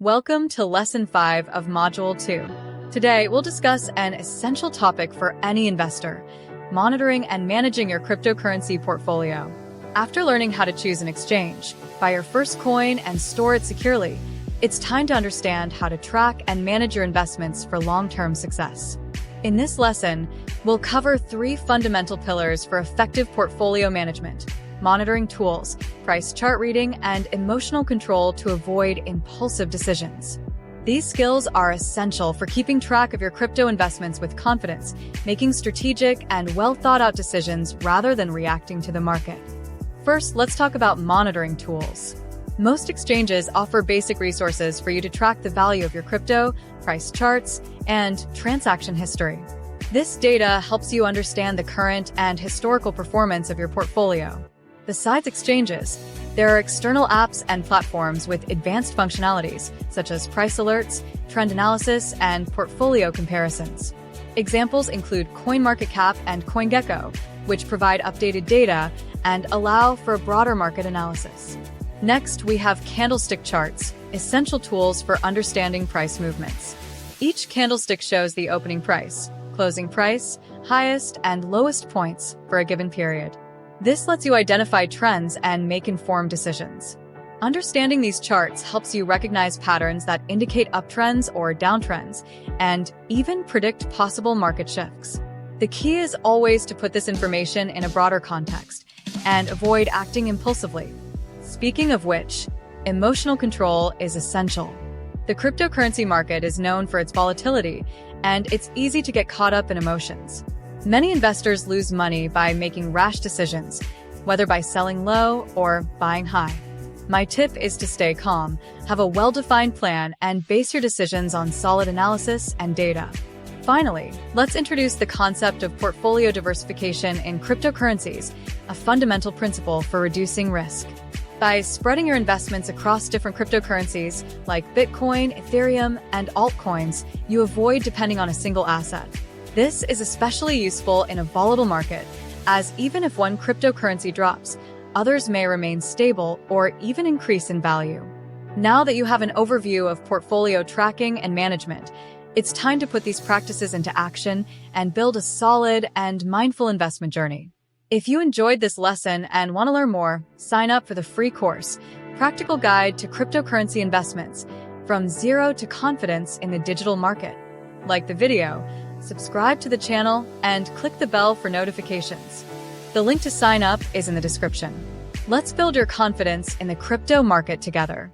Welcome to Lesson 5 of Module 2. Today, we'll discuss an essential topic for any investor: monitoring and managing your cryptocurrency portfolio. After learning how to choose an exchange, buy your first coin, and store it securely, it's time to understand how to track and manage your investments for long-term success. In this lesson, we'll cover 3 fundamental pillars for effective portfolio management: monitoring tools, price chart reading, and emotional control to avoid impulsive decisions. These skills are essential for keeping track of your crypto investments with confidence, making strategic and well-thought-out decisions rather than reacting to the market. First, let's talk about monitoring tools. Most exchanges offer basic resources for you to track the value of your crypto, price charts, and transaction history. This data helps you understand the current and historical performance of your portfolio. Besides exchanges, there are external apps and platforms with advanced functionalities, such as price alerts, trend analysis, and portfolio comparisons. Examples include CoinMarketCap and CoinGecko, which provide updated data and allow for a broader market analysis. Next, we have candlestick charts, essential tools for understanding price movements. Each candlestick shows the opening price, closing price, highest and lowest points for a given period. This lets you identify trends and make informed decisions. Understanding these charts helps you recognize patterns that indicate uptrends or downtrends, and even predict possible market shifts. The key is always to put this information in a broader context and avoid acting impulsively. Speaking of which, emotional control is essential. The cryptocurrency market is known for its volatility, and it's easy to get caught up in emotions. Many investors lose money by making rash decisions, whether by selling low or buying high. My tip is to stay calm, have a well-defined plan, and base your decisions on solid analysis and data. Finally, let's introduce the concept of portfolio diversification in cryptocurrencies, a fundamental principle for reducing risk. By spreading your investments across different cryptocurrencies like Bitcoin, Ethereum, and altcoins, you avoid depending on a single asset. This is especially useful in a volatile market, as even if one cryptocurrency drops, others may remain stable or even increase in value. Now that you have an overview of portfolio tracking and management, it's time to put these practices into action and build a solid and mindful investment journey. If you enjoyed this lesson and want to learn more, sign up for the free course, Practical Guide to Cryptocurrency Investments, from Zero to Confidence in the Digital Market. Like the video, subscribe to the channel, and click the bell for notifications. The link to sign up is in the description. Let's build your confidence in the crypto market together.